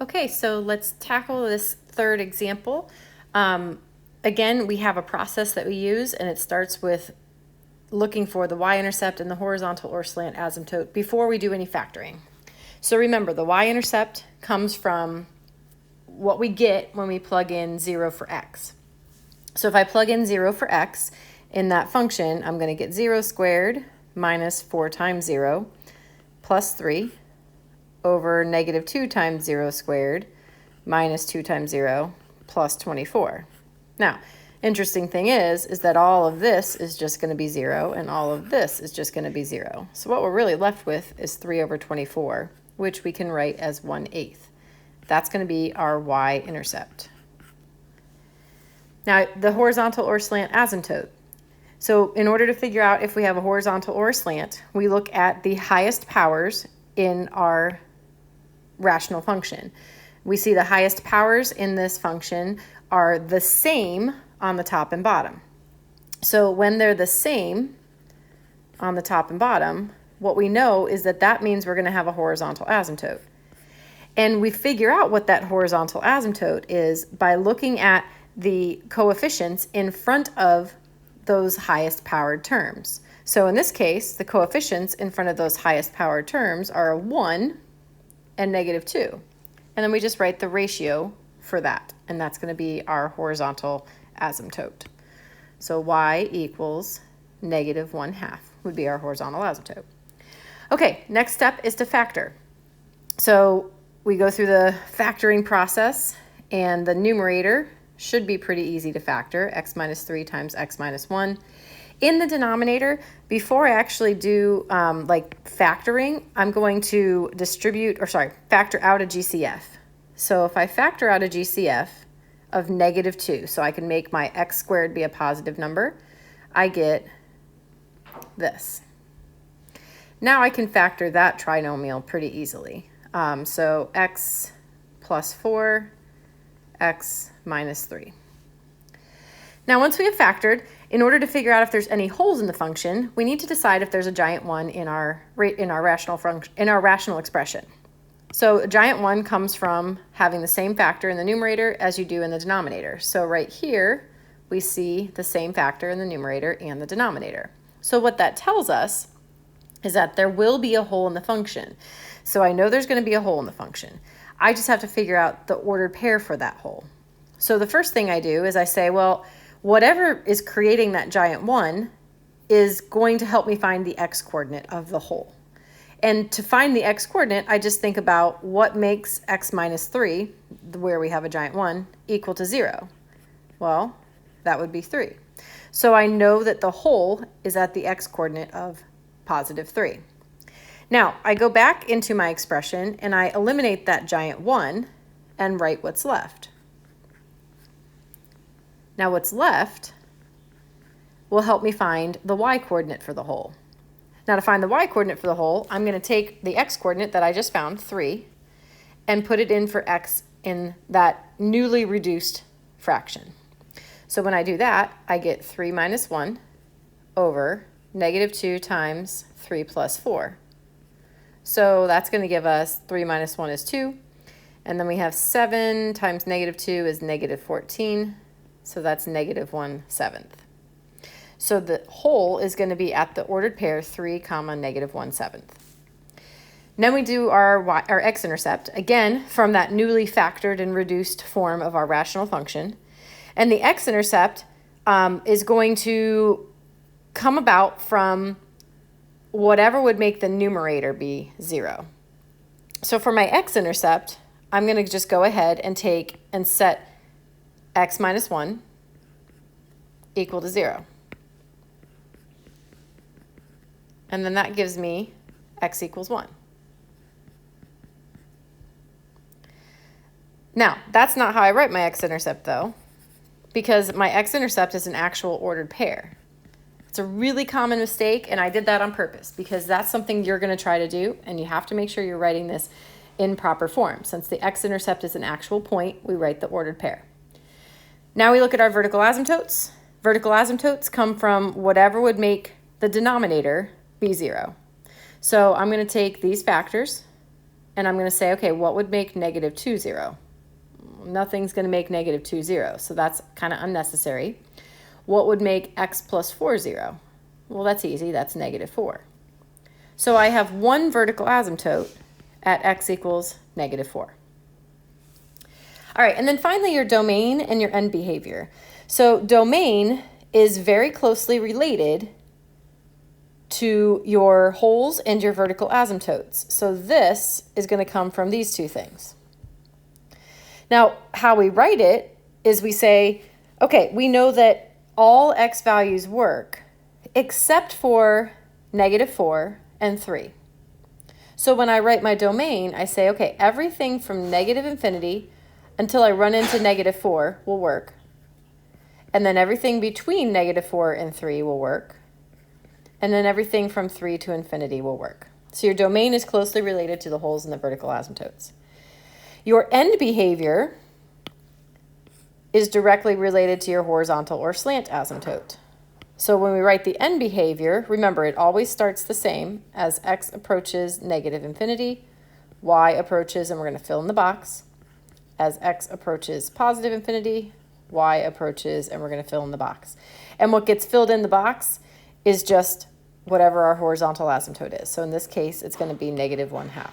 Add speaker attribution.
Speaker 1: Okay, so let's tackle this third example. Again, we have a process that we use, and it starts with looking for the y-intercept and the horizontal or slant asymptote before we do any factoring. So remember, the y-intercept comes from what we get when we plug in 0 for x. So if I plug in 0 for x in that function, I'm going to get 0 squared minus 4 times 0 plus 3 over negative 2 times 0 squared minus 2 times 0 plus 24. Now, interesting thing is that all of this is just going to be 0 and all of this is just going to be 0. So what we're really left with is 3 over 24, which we can write as 1/8. That's going to be our y-intercept. Now, the horizontal or slant asymptote. So in order to figure out if we have a horizontal or a slant, we look at the highest powers in our rational function. We see the highest powers in this function are the same on the top and bottom. So when they're the same on the top and bottom, what we know is that that means we're going to have a horizontal asymptote. And we figure out what that horizontal asymptote is by looking at the coefficients in front of those highest powered terms. So in this case, the coefficients in front of those highest powered terms are 1 and negative 2. And then we just write the ratio for that, and that's going to be our horizontal asymptote. So y equals negative 1/2 would be our horizontal asymptote. Okay, next step is to factor. So we go through the factoring process, and the numerator should be pretty easy to factor, x minus 3 times x minus 1. In the denominator, before I actually do factoring, I'm going to factor out a GCF. So if I factor out a GCF of negative 2, so I can make my x squared be a positive number, I get this. Now I can factor that trinomial pretty easily. So x plus 4, x minus 3. Now, once we have factored, in order to figure out if there's any holes in the function, we need to decide if there's a giant 1 in our rational expression. So a giant 1 comes from having the same factor in the numerator as you do in the denominator. So right here, we see the same factor in the numerator and the denominator. So what that tells us is that there will be a hole in the function. So I know there's going to be a hole in the function. I just have to figure out the ordered pair for that hole. So the first thing I do is I say, well, whatever is creating that giant 1 is going to help me find the x-coordinate of the hole. And to find the x-coordinate, I just think about what makes x minus 3, where we have a giant 1, equal to 0. Well, that would be 3. So I know that the hole is at the x-coordinate of positive 3. Now, I go back into my expression and I eliminate that giant 1 and write what's left. Now what's left will help me find the y-coordinate for the hole. Now to find the y-coordinate for the hole, I'm going to take the x-coordinate that I just found, 3, and put it in for x in that newly reduced fraction. So when I do that, I get 3 minus 1 over negative 2 times 3 plus 4. So that's going to give us 3 minus 1 is 2. And then we have 7 times negative 2 is negative 14. So that's negative 1/7. So the hole is going to be at the ordered pair 3, negative 1/7. Then we do our x-intercept, again, from that newly factored and reduced form of our rational function. And the x-intercept is going to come about from whatever would make the numerator be 0. So for my x-intercept, I'm going to just go ahead and take and set x minus 1 equal to 0. And then that gives me x equals 1. Now, that's not how I write my x-intercept, though, because my x-intercept is an actual ordered pair. It's a really common mistake, and I did that on purpose because that's something you're going to try to do, and you have to make sure you're writing this in proper form. Since the x-intercept is an actual point, we write the ordered pair. Now we look at our vertical asymptotes. Vertical asymptotes come from whatever would make the denominator be 0. So I'm going to take these factors and I'm going to say, okay, what would make negative 2, 0? Nothing's going to make negative 2, 0, so that's kind of unnecessary. What would make x plus 4, 0? Well, that's easy. That's negative 4. So I have one vertical asymptote at x equals negative 4. All right, and then finally your domain and your end behavior. So domain is very closely related to your holes and your vertical asymptotes. So this is going to come from these two things. Now, how we write it is we say, okay, we know that all x values work except for negative 4 and 3. So when I write my domain, I say, okay, everything from negative infinity until I run into negative 4 will work. And then everything between negative 4 and 3 will work. And then everything from 3 to infinity will work. So your domain is closely related to the holes in the vertical asymptotes. Your end behavior is directly related to your horizontal or slant asymptote. So when we write the end behavior, remember it always starts the same. As x approaches negative infinity, y approaches, and we're going to fill in the box. As x approaches positive infinity, y approaches, and we're going to fill in the box. And what gets filled in the box is just whatever our horizontal asymptote is. So in this case, it's going to be negative 1/2.